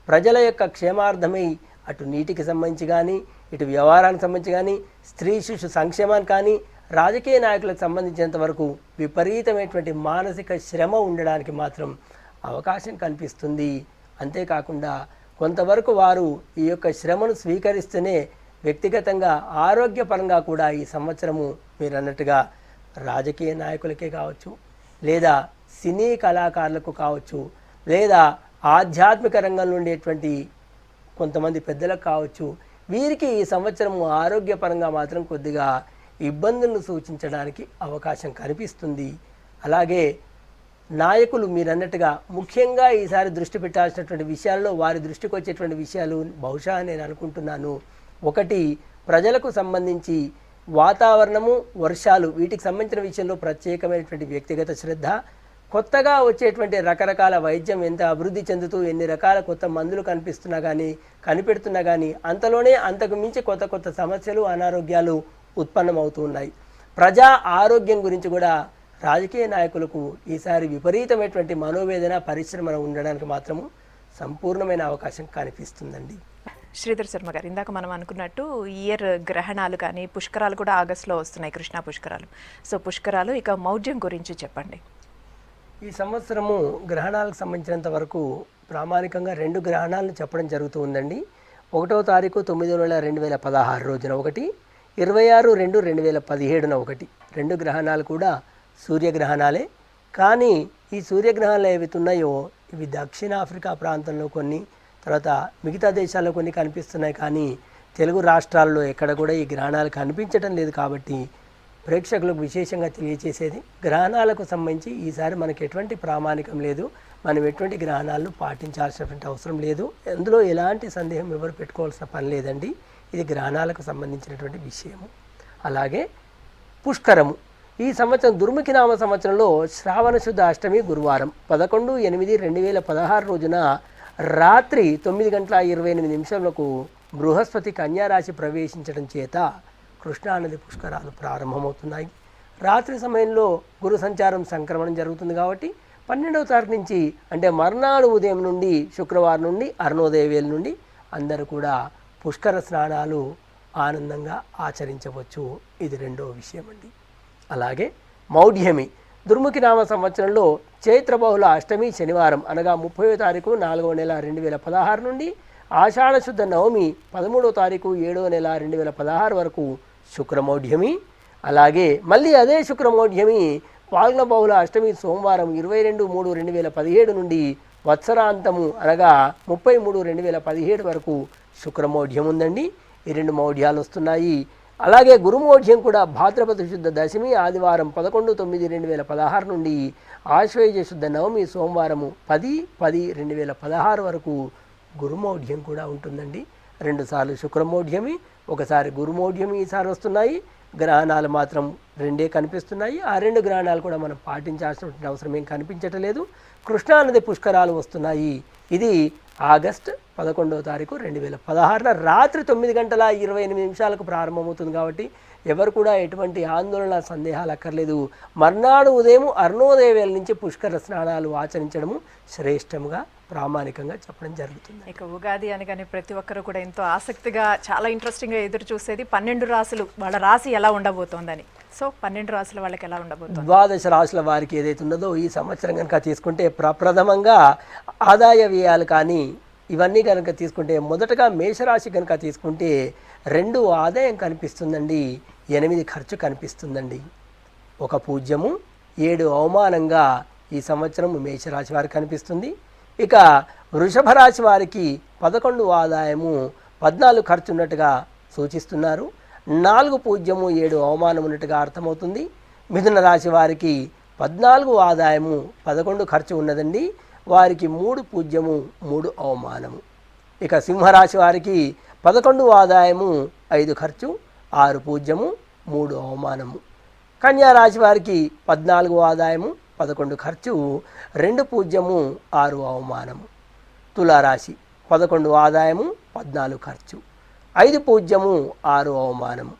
ప్రజల యొక్క క్షేమార్థమై అటు నీటికి సంబంధించి కానీ, ఇటు వ్యవహారానికి సంబంధించి కానీ, స్త్రీ శిశు సంక్షేమానికి కానీ, రాజకీయ నాయకులకు సంబంధించినంత వరకు విపరీతమైనటువంటి మానసిక శ్రమ ఉండడానికి మాత్రం అవకాశం కనిపిస్తుంది. అంతేకాకుండా కొంతవరకు వారు ఈ యొక్క శ్రమను స్వీకరిస్తూనే వ్యక్తిగతంగా ఆరోగ్యపరంగా కూడా ఈ సంవత్సరము మీరు అన్నట్టుగా రాజకీయ నాయకులకే కావచ్చు, లేదా సినీ కళాకారులకు కావచ్చు, లేదా ఆధ్యాత్మిక రంగంలో ఉండేటువంటి కొంతమంది పెద్దలకు కావచ్చు, వీరికి ఈ సంవత్సరము ఆరోగ్యపరంగా మాత్రం కొద్దిగా ఇబ్బందులను సూచించడానికి అవకాశం కనిపిస్తుంది. అలాగే నాయకులు మీరు అన్నట్టుగా ముఖ్యంగా ఈసారి దృష్టి పెట్టాల్సినటువంటి విషయాల్లో వారి దృష్టికి వచ్చేటువంటి విషయాలు బహుశా నేను అనుకుంటున్నాను, ఒకటి ప్రజలకు సంబంధించి వాతావరణము, వర్షాలు, వీటికి సంబంధించిన విషయంలో ప్రత్యేకమైనటువంటి వ్యక్తిగత శ్రద్ధ, కొత్తగా వచ్చేటువంటి రకరకాల వైద్యం ఎంత అభివృద్ధి చెందుతూ ఎన్ని రకాల కొత్త మందులు కనిపెడుతున్నా కానీ అంతలోనే అంతకు మించి కొత్త కొత్త సమస్యలు, అనారోగ్యాలు ఉత్పన్నమవుతూ ఉన్నాయి. ప్రజా ఆరోగ్యం గురించి కూడా రాజకీయ నాయకులకు ఈసారి విపరీతమైనటువంటి మనోవేదన, పరిశ్రమ ఉండడానికి మాత్రము సంపూర్ణమైన అవకాశం కనిపిస్తుందండి. శ్రీధర్ శర్మ గారు, ఇందాక మనం అనుకున్నట్టు ఇయర్ గ్రహణాలు కానీ పుష్కరాలు కూడా ఆగస్టులో వస్తున్నాయి, కృష్ణా పుష్కరాలు. సో పుష్కరాలు, ఇక మౌఢ్యం గురించి చెప్పండి. ఈ సంవత్సరము గ్రహణాలకు సంబంధించినంత వరకు ప్రామాణికంగా 2 గ్రహణాలను చెప్పడం జరుగుతూ ఉందండి. 1వ తారీఖు 9వ నెల 2016 రోజున ఒకటి, 26/2/2017 ఒకటి. 2 గ్రహణాలు కూడా సూర్యగ్రహణాలే. కానీ ఈ సూర్యగ్రహణాలు ఏవైతే ఉన్నాయో ఇవి దక్షిణాఫ్రికా ప్రాంతంలో కొన్ని, తర్వాత మిగతా దేశాల్లో కొన్ని కనిపిస్తున్నాయి. కానీ తెలుగు రాష్ట్రాల్లో ఎక్కడ కూడా ఈ గ్రహణాలు కనిపించడం లేదు. కాబట్టి ప్రేక్షకులకు విశేషంగా తెలియజేసేది, గ్రహణాలకు సంబంధించి ఈసారి మనకి ఎటువంటి ప్రామాణికం లేదు, మనం ఎటువంటి గ్రహణాలను పాటించాల్సినటువంటి అవసరం లేదు. అందులో ఎలాంటి సందేహం ఎవరు పెట్టుకోవాల్సిన పని లేదండి. ఇది గ్రహణాలకు సంబంధించినటువంటి విషయము. అలాగే పుష్కరము, ఈ సంవత్సరం దుర్ముఖి నామ సంవత్సరంలో శ్రావణ శుద్ధ అష్టమి గురువారం 11/8/2016 రోజున రాత్రి 9:28 బృహస్పతి కన్యారాశి ప్రవేశించడం చేత కృష్ణానది పుష్కరాలు ప్రారంభమవుతున్నాయి. రాత్రి సమయంలో గురు సంచారం సంక్రమణం జరుగుతుంది కాబట్టి 12వ తారీఖు నుంచి, అంటే మర్నాడు ఉదయం నుండి, శుక్రవారం నుండి అరుణోదయ వేళ నుండి అందరూ కూడా పుష్కర స్నానాలు ఆనందంగా ఆచరించవచ్చు. ఇది 2వ విషయం అండి. అలాగే మౌఢ్యమి, దుర్ముఖి నామ సంవత్సరంలో చైత్ర బహుళ అష్టమి శనివారం అనగా 30వ తారీఖు 4వ నెల 2016 నుండి ఆషాఢ శుద్ధ నవమి 13వ తారీఖు 7వ నెల 2016 వరకు శుక్రమౌఢ్యమి. అలాగే మళ్ళీ అదే శుక్రమౌఢ్యమి పాల్గొన బహుళ అష్టమి సోమవారం 22/3/2017 నుండి వత్సరాంతము అనగా 30/3/2017 వరకు శుక్రమౌఢ్యం ఉందండి. ఈ 2 మౌఢ్యాలు వస్తున్నాయి. అలాగే గురుమౌఢ్యం కూడా భాద్రపద శుద్ధ దశమి ఆదివారం 11/9/2016 నుండి ఆశ్వయుజ శుద్ధ నవమి సోమవారము 10/10/2016 వరకు గురుమౌఢ్యం కూడా ఉంటుందండి. 2 సార్లు శుక్రమౌఢ్యమి, ఒకసారి గురుమౌఢ్యమి ఈసారి వస్తున్నాయి. గ్రహణాలు మాత్రం 2 కనిపిస్తున్నాయి. ఆ 2 గ్రహణాలు కూడా మనం పాటించాల్సిన అవసరం ఏం కనిపించటం లేదు. కృష్ణానది పుష్కరాలు వస్తున్నాయి. ఇది ఆగస్టు 11వ తారీఖు 2016 రాత్రి 9:28 ప్రారంభమవుతుంది. కాబట్టి ఎవరు కూడా ఎటువంటి ఆందోళన, సందేహాలు అక్కర్లేదు. మర్నాడు ఉదయం అరుణోదయ వేళ నుంచి పుష్కర స్నానాలు ఆచరించడము శ్రేష్టముగా ప్రామాణికంగా చెప్పడం జరుగుతుంది. ఇక ఉగాది అనగానే ప్రతి ఒక్కరు కూడా ఎంతో ఆసక్తిగా, చాలా ఇంట్రెస్టింగ్గా ఎదురు చూసేది 12 రాశులు వాళ్ళ రాశి ఎలా ఉండబోతోందని. సో 12 రాశుల వాళ్ళకి ఎలా ఉండబోతుంది? 12 రాశుల వారికి ఏదైతే ఉన్నదో ఈ సంవత్సరం కనుక తీసుకుంటే ప్రప్రథమంగా ఆదాయ వ్యయాలు కానీ, ఇవన్నీ కనుక తీసుకుంటే మొదటగా మేషరాశి కనుక తీసుకుంటే 2 ఆదాయం కనిపిస్తుందండి, 8 ఖర్చు కనిపిస్తుందండి. 1 పూజ్యము 7 అవమానంగా ఈ సంవత్సరం మేషరాశి వారికి కనిపిస్తుంది. ఇక వృషభ రాశి వారికి 11 ఆదాయము 14 ఖర్చు ఉన్నట్టుగా సూచిస్తున్నారు. 4 పూజ్యము 7 అవమానం ఉన్నట్టుగా అర్థమవుతుంది. మిథున రాశి వారికి 14 ఆదాయము 11 ఖర్చు ఉన్నదండి, వారికి 3 పూజ్యము 3 అవమానము. ఇక సింహరాశి వారికి 11 ఆదాయము 5 ఖర్చు 6 పూజ్యము 3 అవమానము. కన్యా రాశి వారికి 14 ఆదాయము 11 ఖర్చు 2 పూజ్యము 6 అవమానము. తులారాశి 11 ఆదాయము 14 ఖర్చు 5 పూజ్యము 6 అవమానము.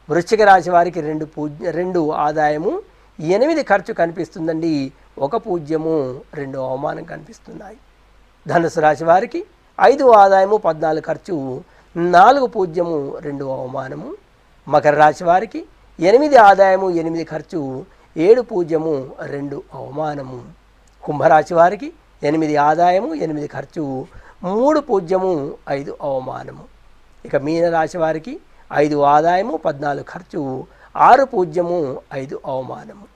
వృశ్చిక రాశి వారికి 2 ఆదాయము 8 ఖర్చు కనిపిస్తుందండి, 1 పూజ్యము 2 అవమానం కనిపిస్తున్నాయి. ధనుసు రాశి వారికి 5 ఆదాయము 14 ఖర్చు 4 పూజ్యము 2 అవమానము. మకర రాశి వారికి 8 ఆదాయము 8 ఖర్చు 7 పూజ్యము 2 అవమానము. కుంభరాశి వారికి 8 ఆదాయము 8 ఖర్చు 3 పూజ్యము 5 అవమానము. ఇక మీనరాశి వారికి 5 ఆదాయము 14 ఖర్చు 6 పూజ్యము 5 అవమానము.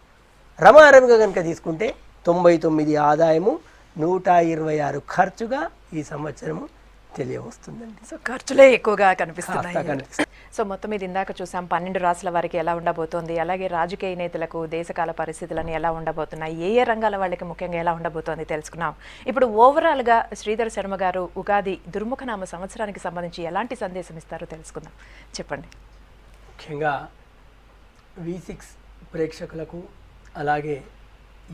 రమారమిగా కనుక తీసుకుంటే 99 ఆదాయము 126 ఖర్చుగా ఈ సంవత్సరము తెలియవస్తుందండి. సో ఖర్చులే ఎక్కువగా కనిపిస్తున్నాయి. సో మొత్తం మీద ఇందాక చూసాం 12 రాశుల వారికి ఎలా ఉండబోతోంది, అలాగే రాజకీయ నేతలకు దేశకాల పరిస్థితులను ఎలా ఉండబోతున్నాయి, ఏ రంగాల వాళ్ళకి ముఖ్యంగా ఎలా ఉండబోతోంది తెలుసుకున్నాం. ఇప్పుడు ఓవరాల్గా శ్రీధర్ శర్మ గారు ఉగాది దుర్ముఖనామ సంవత్సరానికి సంబంధించి ఎలాంటి సందేశం ఇస్తారో తెలుసుకుందాం. చెప్పండి. ముఖ్యంగా V6 ప్రేక్షకులకు, అలాగే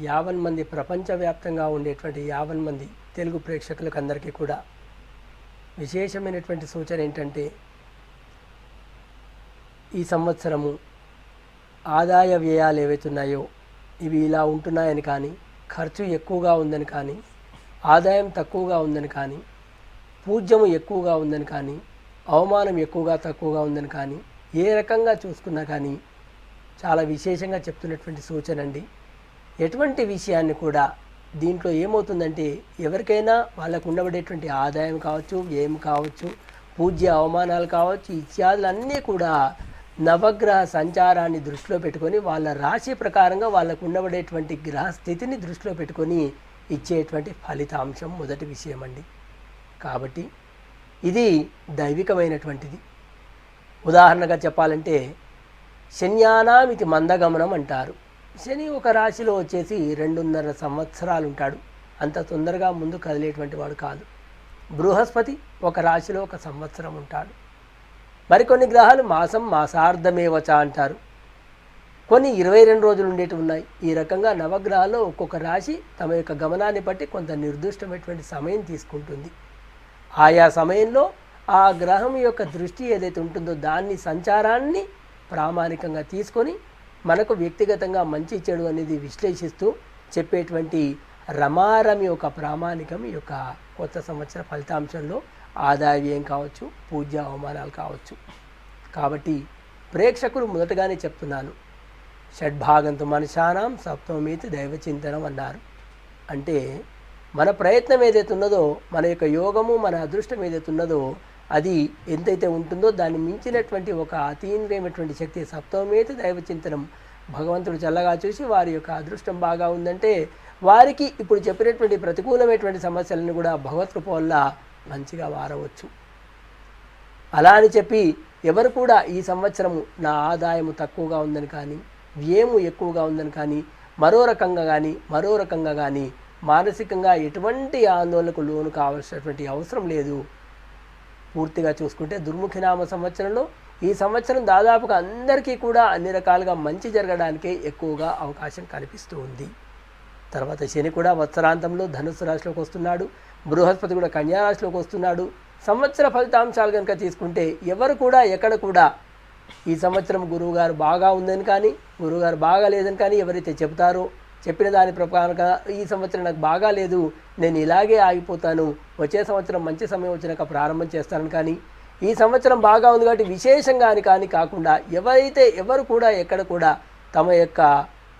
50 మంది ప్రపంచవ్యాప్తంగా ఉండేటువంటి 50 మంది తెలుగు ప్రేక్షకులకు అందరికీ కూడా విశేషమైనటువంటి సూచన ఏంటంటే, ఈ సంవత్సరము ఆదాయ వ్యయాలు ఏవైతున్నాయో ఇవి ఇలా ఉంటున్నాయని కానీ, ఖర్చు ఎక్కువగా ఉందని కానీ, ఆదాయం తక్కువగా ఉందని కానీ, పూజ్యము ఎక్కువగా ఉందని కానీ, అవమానం ఎక్కువగా తక్కువగా ఉందని కానీ, ఏ రకంగా చూసుకున్నా కానీ చాలా విశేషంగా చెప్తున్నటువంటి సూచన అండి. ఎటువంటి విషయాన్ని కూడా దీంట్లో ఏమవుతుందంటే, ఎవరికైనా వాళ్ళకు ఉండబడేటువంటి ఆదాయం కావచ్చు, వ్యయం కావచ్చు, పూజ్య అవమానాలు కావచ్చు, ఇత్యాదులన్నీ కూడా నవగ్రహ సంచారాన్ని దృష్టిలో పెట్టుకొని, వాళ్ళ రాశి ప్రకారంగా వాళ్ళకు ఉండబడేటువంటి గ్రహ స్థితిని దృష్టిలో పెట్టుకొని ఇచ్చేటువంటి ఫలితాంశం మొదటి విషయం అండి. కాబట్టి ఇది దైవికమైనటువంటిది. ఉదాహరణగా చెప్పాలంటే, శన్యానాం ఇది మందగమనం అంటారు. శని ఒక రాశిలో వచ్చేసి 2.5 సంవత్సరాలు ఉంటాడు, అంత తొందరగా ముందు కదిలేటువంటి వాడు కాదు. బృహస్పతి ఒక రాశిలో 1 సంవత్సరం ఉంటాడు. మరికొన్ని గ్రహాలు మాసం మాసార్ధమేవచ అంటారు, కొన్ని 22 రోజులు ఉండేటివి ఉన్నాయి. ఈ రకంగా నవగ్రహాల్లో ఒక్కొక్క రాశి తమ యొక్క గమనాన్ని బట్టి కొంత నిర్దిష్టమైనటువంటి సమయం తీసుకుంటుంది. ఆయా సమయంలో ఆ గ్రహం యొక్క దృష్టి ఏదైతే ఉంటుందో దాన్ని సంచారాన్ని ప్రామాణికంగా తీసుకొని మనకు వ్యక్తిగతంగా మంచి చెడు అనేది విశ్లేషిస్తూ చెప్పేటువంటి రమారమి ఒక ప్రామాణికం ఈ యొక్క కొత్త సంవత్సర ఫలితాంశంలో ఆదాయ వ్యయం కావచ్చు, పూజ్య అవమానాలు కావచ్చు. కాబట్టి ప్రేక్షకులు మొదటగానే చెప్తున్నాను, షడ్భాగంతో మనుషానాం సప్తమీతి దైవచింతనం అన్నారు. అంటే మన ప్రయత్నం ఏదైతే ఉన్నదో, మన యొక్క యోగము, మన అదృష్టం ఏదైతే ఉన్నదో అది ఎంతైతే ఉంటుందో దాన్ని మించినటువంటి ఒక అతీంద్రియమైనటువంటి శక్తి సప్తమేతి దైవచింతనం. భగవంతుడు చల్లగా చూసి వారి యొక్క అదృష్టం బాగా ఉందంటే వారికి ఇప్పుడు చెప్పినటువంటి ప్రతికూలమైనటువంటి సమస్యలను కూడా భగవత్కృప వల్ల మంచిగా వారవచ్చు. అలా అని చెప్పి ఎవరు కూడా ఈ సంవత్సరము నా ఆదాయము తక్కువగా ఉందని కానీ, వ్యయము ఎక్కువగా ఉందని కానీ, మరో రకంగా కానీ మానసికంగా ఎటువంటి ఆందోళనకు లోను కావాల్సినటువంటి అవసరం లేదు. పూర్తిగా చూసుకుంటే దుర్ముఖినామ సంవత్సరంలో ఈ సంవత్సరం దాదాపుగా అందరికీ కూడా అన్ని రకాలుగా మంచి జరగడానికే ఎక్కువగా అవకాశం కనిపిస్తూ ఉంది. తర్వాత శని కూడా వత్సరాంతంలో ధనుస్సు రాశిలోకి వస్తున్నాడు, బృహస్పతి కూడా కన్యా రాశిలోకి వస్తున్నాడు. సంవత్సర ఫలితాంశాలు కనుక తీసుకుంటే ఎవరు కూడా ఎక్కడ కూడా ఈ సంవత్సరం గురువుగారు బాగా ఉందని కానీ, గురువుగారు బాగా లేదని కానీ ఎవరైతే చెబుతారో, చెప్పిన దాని ప్రకారంగా ఈ సంవత్సరం నాకు బాగా లేదు, నేను ఇలాగే ఆగిపోతాను, వచ్చే సంవత్సరం మంచి సమయం వచ్చినాక ప్రారంభం చేస్తానని కానీ, ఈ సంవత్సరం బాగా ఉంది కాబట్టి విశేషంగా అని కానీ కాకుండా ఎవరు కూడా ఎక్కడ కూడా తమ యొక్క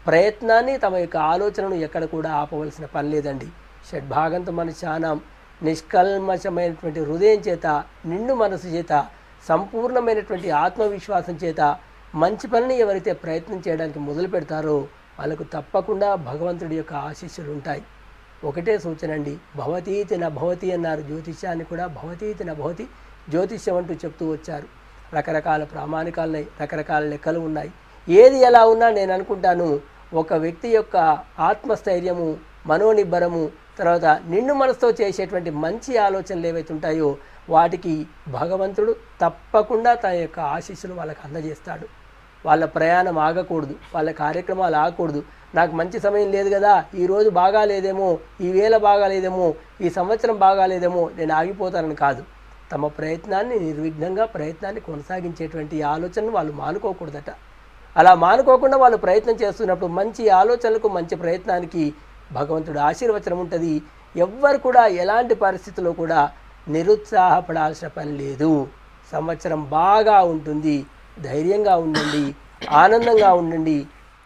ప్రయత్నాన్ని, తమ యొక్క ఆలోచనను ఎక్కడ కూడా ఆపవలసిన పని లేదండి. షడ్భాగంతో మనుష్యానాం నిష్కల్మషమైనటువంటి హృదయం చేత, నిండు మనసు చేత, సంపూర్ణమైనటువంటి ఆత్మవిశ్వాసం చేత మంచి పనిని ఎవరైతే ప్రయత్నం చేయడానికి మొదలు పెడతారో వాళ్ళకు తప్పకుండా భగవంతుడి యొక్క ఆశీస్సులు ఉంటాయి. ఒకటే సూచన అండి, భవతీతి న భవతి అన్నారు. జ్యోతిష్యాన్ని కూడా భవతీతి న భవతి జ్యోతిష్యం అంటూ చెప్తూ వచ్చారు. రకరకాల ప్రామాణికాలున్నాయి, రకరకాల లెక్కలు ఉన్నాయి. ఏది ఎలా ఉన్నా నేను అనుకుంటాను, ఒక వ్యక్తి యొక్క ఆత్మస్థైర్యము, మనోనిబ్బరము, తర్వాత నిండు మనసుతో చేసేటువంటి మంచి ఆలోచనలు ఏవైతే ఉంటాయో వాటికి భగవంతుడు తప్పకుండా తన యొక్క ఆశీస్సులు వాళ్ళకి అందజేస్తాడు. వాళ్ళ ప్రయాణం ఆగకూడదు, వాళ్ళ కార్యక్రమాలు ఆగకూడదు. నాకు మంచి సమయం లేదు కదా, ఈరోజు బాగాలేదేమో, ఈ వేళ బాగాలేదేమో, ఈ సంవత్సరం బాగాలేదేమో, నేను ఆగిపోతానని కాదు. తమ ప్రయత్నాన్ని నిర్విఘ్నంగా ప్రయత్నాన్ని కొనసాగించేటువంటి ఆలోచనను వాళ్ళు మానుకోకూడదట. అలా మానుకోకుండా వాళ్ళు ప్రయత్నం చేస్తున్నప్పుడు మంచి ఆలోచనలకు, మంచి ప్రయత్నానికి భగవంతుడు ఆశీర్వచనం ఉంటుంది. ఎవ్వరు కూడా ఎలాంటి పరిస్థితుల్లో కూడా నిరుత్సాహపడాల్సిన పని లేదు. సంవత్సరం బాగా ఉంటుంది, ధైర్యంగా ఉండండి, ఆనందంగా ఉండండి.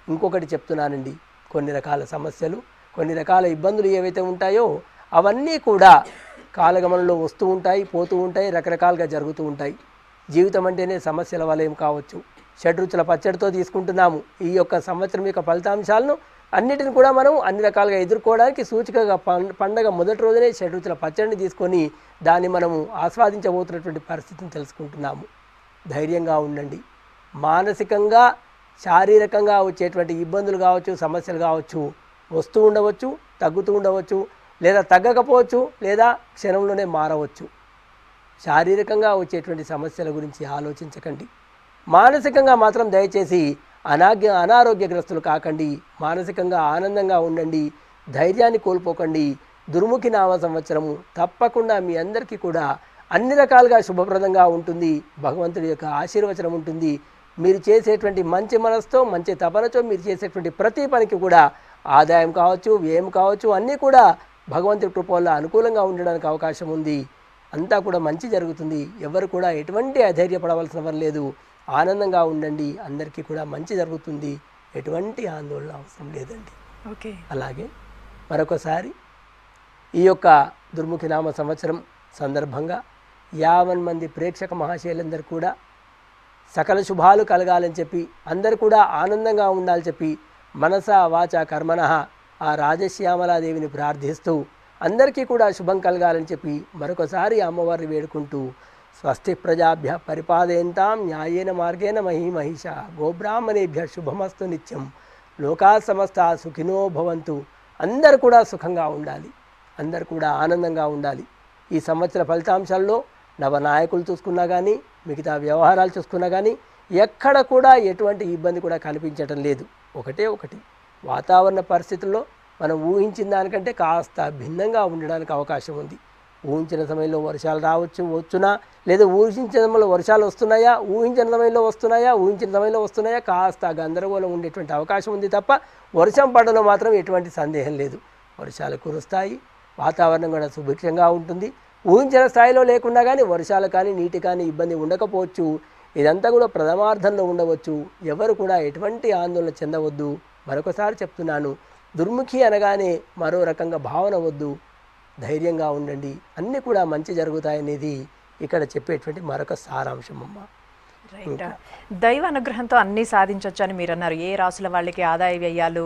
ఇంకొకటి చెప్తున్నానండి, కొన్ని రకాల సమస్యలు, కొన్ని రకాల ఇబ్బందులు ఏవైతే ఉంటాయో అవన్నీ కూడా కాలగమనంలో వస్తూ ఉంటాయి, పోతూ ఉంటాయి, రకరకాలుగా జరుగుతూ ఉంటాయి. జీవితం అంటేనే సమస్యల వలయం కావచ్చు. షడ్రుచుల పచ్చడితో తీసుకుంటున్నాము. ఈ యొక్క సంవత్సరం యొక్క ఫలితాంశాలను అన్నిటిని కూడా మనం అన్ని రకాలుగా ఎదుర్కోవడానికి సూచికగా పండగ మొదటి రోజునే షడ్రుచుల పచ్చడిని తీసుకొని దాన్ని మనము ఆస్వాదించబోతున్నటువంటి పరిస్థితిని తెలుసుకుంటున్నాము. ధైర్యంగా ఉండండి. మానసికంగా, శారీరకంగా వచ్చేటువంటి ఇబ్బందులు కావచ్చు, సమస్యలు కావచ్చు, వస్తూ ఉండవచ్చు, తగ్గుతూ ఉండవచ్చు, లేదా తగ్గకపోవచ్చు, లేదా క్షణంలోనే మారవచ్చు. శారీరకంగా వచ్చేటువంటి సమస్యల గురించి ఆలోచించకండి. మానసికంగా మాత్రం దయచేసి అనారోగ్యగ్రస్తులు కాకండి. మానసికంగా ఆనందంగా ఉండండి, ధైర్యాన్ని కోల్పోకండి. దుర్ముఖి నామ సంవత్సరము తప్పకుండా మీ అందరికీ కూడా అన్ని రకాలుగా శుభప్రదంగా ఉంటుంది. భగవంతుడి యొక్క ఆశీర్వచనం ఉంటుంది. మీరు చేసేటువంటి మంచి మనసుతో, మంచి తపనతో మీరు చేసేటువంటి ప్రతి పనికి కూడా ఆదాయం కావచ్చు, వ్యయం కావచ్చు, అన్నీ కూడా భగవంతుడి కృప వల్ల అనుకూలంగా ఉండడానికి అవకాశం ఉంది. అంతా కూడా మంచి జరుగుతుంది. ఎవరు కూడా ఎటువంటి అధైర్యపడవలసిన పని లేదు. ఆనందంగా ఉండండి, అందరికీ కూడా మంచి జరుగుతుంది. ఎటువంటి ఆందోళన అవసరం లేదండి. ఓకే. అలాగే మరొకసారి ఈ యొక్క దుర్ముఖి నామ సంవత్సరం సందర్భంగా 50 మంది ప్రేక్షక మహాశయులందరూ కూడా సకల శుభాలు కలగాలని చెప్పి, అందరూ కూడా ఆనందంగా ఉండాలని చెప్పి మనస వాచ కర్మణః ఆ రాజశ్యామలాదేవిని ప్రార్థిస్తూ అందరికీ కూడా శుభం కలగాలని చెప్పి మరొకసారి అమ్మవారిని వేడుకుంటూ స్వస్తి ప్రజాభ్య పరిపాదయంతాం న్యాయేన మార్గేణ మహిమహిష గోబ్రాహ్మణేభ్య శుభమస్తు నిత్యం లోకా సమస్త సుఖినో భవంతు. అందరూ కూడా సుఖంగా ఉండాలి, అందరూ కూడా ఆనందంగా ఉండాలి. ఈ సంవత్సర ఫలితాంశాల్లో నవనాయకులు చూసుకున్నా కానీ, మిగతా వ్యవహారాలు చూసుకున్నా కానీ ఎక్కడ కూడా ఎటువంటి ఇబ్బంది కూడా కనిపించటం లేదు. ఒకటే ఒకటి, వాతావరణ పరిస్థితుల్లో మనం ఊహించిన దానికంటే కాస్త భిన్నంగా ఉండడానికి అవకాశం ఉంది. ఊహించిన సమయంలో వర్షాలు వచ్చునా, లేదా ఊహించిన సమయంలో వర్షాలు వస్తున్నాయా, ఊహించిన సమయంలో వస్తున్నాయా, కాస్త గందరగోళం ఉండేటువంటి అవకాశం ఉంది తప్ప వర్షం పడడంలో మాత్రం ఎటువంటి సందేహం లేదు. వర్షాలు కురుస్తాయి, వాతావరణం కూడా సుభిక్షంగా ఉంటుంది. ఊహించిన స్థాయిలో లేకుండా కానీ వర్షాలు కానీ నీటి కానీ ఇబ్బంది ఉండకపోవచ్చు. ఇదంతా కూడా ప్రథమార్థంలో ఉండవచ్చు. ఎవరు కూడా ఎటువంటి ఆందోళన చెందవద్దు. మరొకసారి చెప్తున్నాను, దుర్ముఖి అనగానే మరో రకంగా భావన వద్దు. ధైర్యంగా ఉండండి, అన్నీ కూడా మంచి జరుగుతాయనేది ఇక్కడ చెప్పేటువంటి మరొక సారాంశం అమ్మ. రైట్. దైవ అనుగ్రహంతో అన్నీ సాధించవచ్చు అని మీరు అన్నారు. ఏ రాసుల వాళ్ళకి ఆదాయ వ్యయాలు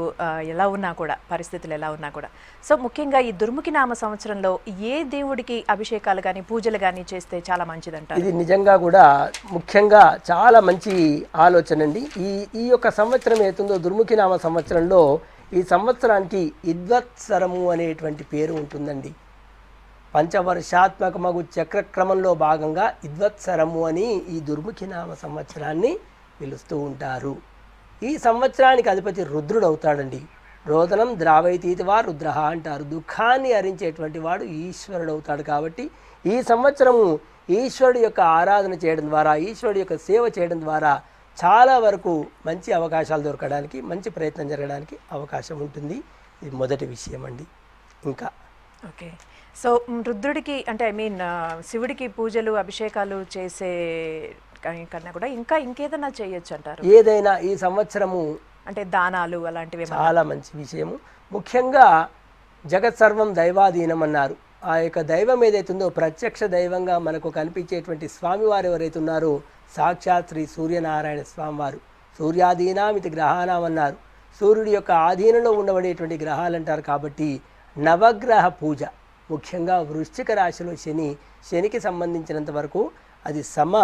ఎలా ఉన్నా కూడా, పరిస్థితులు ఎలా ఉన్నా కూడా. సో ముఖ్యంగా ఈ దుర్ముఖి నామ సంవత్సరంలో ఏ దేవుడికి అభిషేకాలు కానీ పూజలు కానీ చేస్తే చాలా మంచిదంటారు? ఇది నిజంగా కూడా ముఖ్యంగా చాలా మంచి ఆలోచన అండి. ఈ యొక్క సంవత్సరం ఏతుందో దుర్ముఖి నామ సంవత్సరంలో ఈ సంవత్సరానికి ఇద్వత్సరము అనేటువంటి పేరు ఉంటుందండి. పంచవర్షాత్మకమగు చక్రక్రమంలో భాగంగా ఇద్వత్సరము అని ఈ దుర్ముఖి నామ సంవత్సరాన్ని పిలుస్తూ ఉంటారు. ఈ సంవత్సరానికి అధిపతి రుద్రుడు అవుతాడండి. రోదనం ద్రావైతీతివా రుద్ర అంటారు. దుఃఖాన్ని హరించేటువంటి వాడు ఈశ్వరుడు అవుతాడు. కాబట్టి ఈ సంవత్సరము ఈశ్వరుడు యొక్క ఆరాధన చేయడం ద్వారా, ఈశ్వరుడు యొక్క సేవ చేయడం ద్వారా చాలా వరకు మంచి అవకాశాలు దొరకడానికి, మంచి ప్రయత్నం జరగడానికి అవకాశం ఉంటుంది. ఇది మొదటి విషయం అండి. ఇంకా ఓకే. సో రుద్రుడికి అంటే శివుడికి పూజలు అభిషేకాలు చేసే కన్నా కూడా ఇంకేదైనా చేయొచ్చు అంటారు? ఏదైనా ఈ సంవత్సరము అంటే దానాలు అలాంటివి చాలా మంచి విషయము. ముఖ్యంగా జగత్ సర్వం దైవాధీనం అన్నారు. ఆ యొక్క దైవం ఏదైతుందో ప్రత్యక్ష దైవంగా మనకు కనిపించేటువంటి స్వామివారు ఎవరైతే ఉన్నారో సాక్షాత్ శ్రీ సూర్యనారాయణ స్వామివారు. సూర్యాధీనామితి గ్రహాణం అన్నారు. సూర్యుడి యొక్క ఆధీనంలో ఉండబడేటువంటి గ్రహాలు అంటారు. కాబట్టి నవగ్రహ పూజ ముఖ్యంగా వృశ్చిక రాశిలో శనికి సంబంధించినంత వరకు అది సమ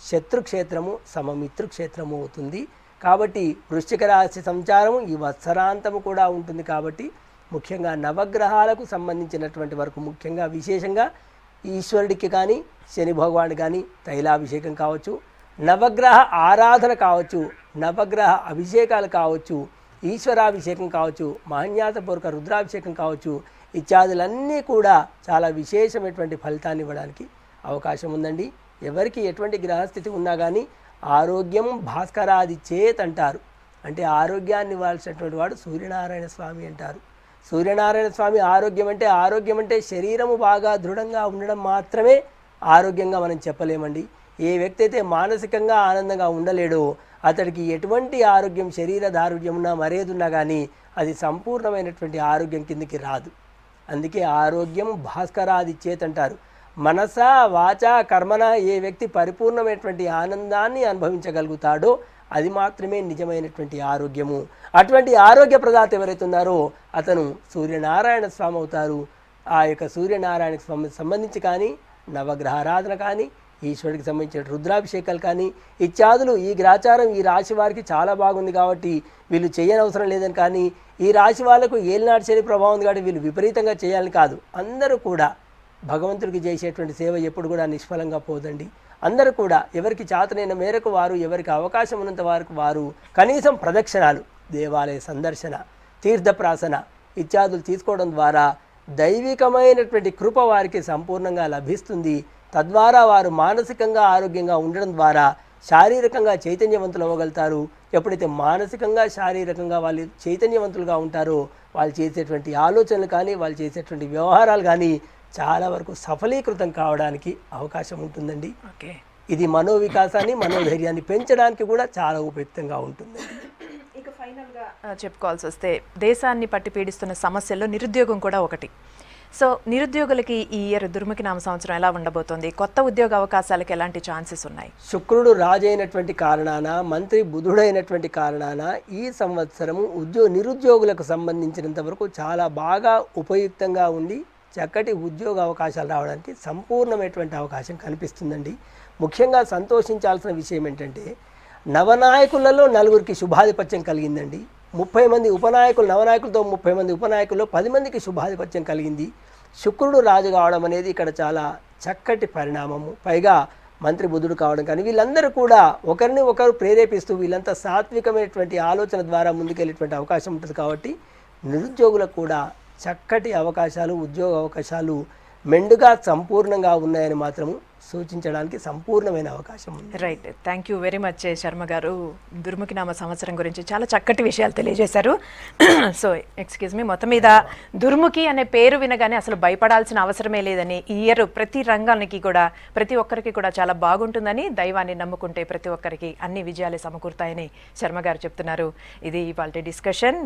శత్రుక్షేత్రము సమమిత్రుక్షేత్రము అవుతుంది. కాబట్టి వృశ్చిక రాశి సంచారము ఈ వత్సరాంతము కూడా ఉంటుంది. కాబట్టి ముఖ్యంగా నవగ్రహాలకు సంబంధించినటువంటి వరకు ముఖ్యంగా విశేషంగా ఈశ్వరుడికి కానీ శని భగవానుడికి కానీ తైలాభిషేకం కావచ్చు, నవగ్రహ ఆరాధన కావచ్చు, నవగ్రహ అభిషేకాలు కావచ్చు, ఈశ్వరాభిషేకం కావచ్చు, మహన్యాసపూర్వక రుద్రాభిషేకం కావచ్చు, ఇత్యాదులన్నీ కూడా చాలా విశేషమైనటువంటి ఫలితాన్ని ఇవ్వడానికి అవకాశం ఉందండి. ఎవరికి ఎటువంటి గ్రహస్థితి ఉన్నా కానీ ఆరోగ్యం భాస్కరాది చేత్ అంటారు. అంటే ఆరోగ్యాన్ని ఇవ్వాల్సినటువంటి వాడు సూర్యనారాయణ స్వామి అంటారు. సూర్యనారాయణ స్వామి ఆరోగ్యం అంటే శరీరము బాగా దృఢంగా ఉండడం మాత్రమే ఆరోగ్యంగా మనం చెప్పలేమండి. ఏ వ్యక్తి అయితే మానసికంగా ఆనందంగా ఉండలేడో అతడికి ఎటువంటి ఆరోగ్యం శరీర దారుఢ్యం ఉన్నా మరేది ఉన్నా కానీ అది సంపూర్ణమైనటువంటి ఆరోగ్యం కిందికి రాదు. అందుకే ఆరోగ్యం భాస్కరాది చేత్ అంటారు. మనస వాచ కర్మన ఏ వ్యక్తి పరిపూర్ణమైనటువంటి ఆనందాన్ని అనుభవించగలుగుతాడో అది మాత్రమే నిజమైనటువంటి ఆరోగ్యము. అటువంటి ఆరోగ్య ప్రదాత ఎవరైతే ఉన్నారో అతను సూర్యనారాయణ స్వామి అవుతారు. ఆ యొక్క సూర్యనారాయణ స్వామికి సంబంధించి కానీ నవగ్రహారాధన కానీ ఈశ్వరుడికి సంబంధించిన రుద్రాభిషేకాలు కానీ ఇత్యాదులు ఈ గ్రాచారం ఈ రాశి వారికి చాలా బాగుంది కాబట్టి వీళ్ళు చేయనవసరం లేదని, కానీ ఈ రాశి వాళ్ళకు ఏలినాటి శని ప్రభావం ఉంది కాబట్టి వీళ్ళు విపరీతంగా చేయాలని కాదు. అందరూ కూడా భగవంతుడికి చేసేటువంటి సేవ ఎప్పుడు కూడా నిష్ఫలంగా పోదండి. అందరూ కూడా ఎవరికి చాతనైన మేరకు వారు, ఎవరికి అవకాశం ఉన్నంత వరకు వారు కనీసం ప్రదక్షిణాలు, దేవాలయ సందర్శన, తీర్థప్రాసన ఇత్యాదులు తీసుకోవడం ద్వారా దైవికమైనటువంటి కృప వారికి సంపూర్ణంగా లభిస్తుంది. తద్వారా వారు మానసికంగా ఆరోగ్యంగా ఉండడం ద్వారా శారీరకంగా చైతన్యవంతులు అవ్వగలుగుతారు. ఎప్పుడైతే మానసికంగా శారీరకంగా వాళ్ళు చైతన్యవంతులుగా ఉంటారో వాళ్ళు చేసేటువంటి ఆలోచనలు కానీ వాళ్ళు చేసేటువంటి వ్యవహారాలు కానీ చాలా వరకు సఫలీకృతం కావడానికి అవకాశం ఉంటుందండి. ఇది మనోవికాసాన్ని మనోధైర్యాన్ని పెంచడానికి కూడా చాలా ఉపయుక్తంగా ఉంటుంది. ఇక ఫైనల్గా చెప్పుకోవాల్సి వస్తే దేశాన్ని పట్టి పీడిస్తున్న సమస్యల్లో నిరుద్యోగం కూడా ఒకటి. సో నిరుద్యోగులకి ఈ ఇయర్ దుర్ముఖి నామ సంవత్సరం ఎలా ఉండబోతోంది? కొత్త ఉద్యోగ అవకాశాలకు ఎలాంటి ఛాన్సెస్ ఉన్నాయి? శుక్రుడు రాజైనటువంటి కారణాన, మంత్రి బుధుడైనటువంటి కారణాన ఈ సంవత్సరము నిరుద్యోగులకు సంబంధించినంత వరకు చాలా బాగా ఉపయుక్తంగా ఉండి చక్కటి ఉద్యోగ అవకాశాలు రావడానికి సంపూర్ణమైనటువంటి అవకాశం కనిపిస్తుందండి. ముఖ్యంగా సంతోషించాల్సిన విషయం ఏంటంటే నవనాయకులలో 9కి శుభాధిపత్యం కలిగిందండి. 30 మంది ఉపనాయకులు, నవనాయకులతో 30 మంది ఉపనాయకుల్లో 10 మందికి శుభాధిపత్యం కలిగింది. శుక్రుడు రాజు కావడం అనేది ఇక్కడ చాలా చక్కటి పరిణామము. పైగా మంత్రి బుధుడు కావడం కానీ వీళ్ళందరూ కూడా ఒకరిని ఒకరు ప్రేరేపిస్తూ వీళ్ళంతా సాత్వికమైనటువంటి ఆలోచన ద్వారా ముందుకెళ్ళేటువంటి అవకాశం ఉంటుంది. కాబట్టి నిరుద్యోగులకు కూడా చక్కటి అవకాశాలు, ఉద్యోగ అవకాశాలు మెండుగా సంపూర్ణంగా ఉన్నాయని మాత్రము సూచించడానికి సంపూర్ణమైన అవకాశం ఉంది. Right, thank you very much Sharma గారు. దుర్ముఖి నామ సంవత్సరం గురించి చాలా చక్కటి విషయాలు తెలియజేశారు. సో ఎక్స్క్యూజ్ మీ, మొత్తం మీద దుర్ముఖి అనే పేరు వినగానే అసలు భయపడాల్సిన అవసరమే లేదని, ఈ ఇయర్ ప్రతి రంగానికి కూడా ప్రతి ఒక్కరికి కూడా చాలా బాగుంటుందని, దైవాన్ని నమ్ముకుంటే ప్రతి ఒక్కరికి అన్ని విజయాలే సమకూరుతాయని శర్మ గారు చెప్తున్నారు. ఇది ఇవాళ డిస్కషన్.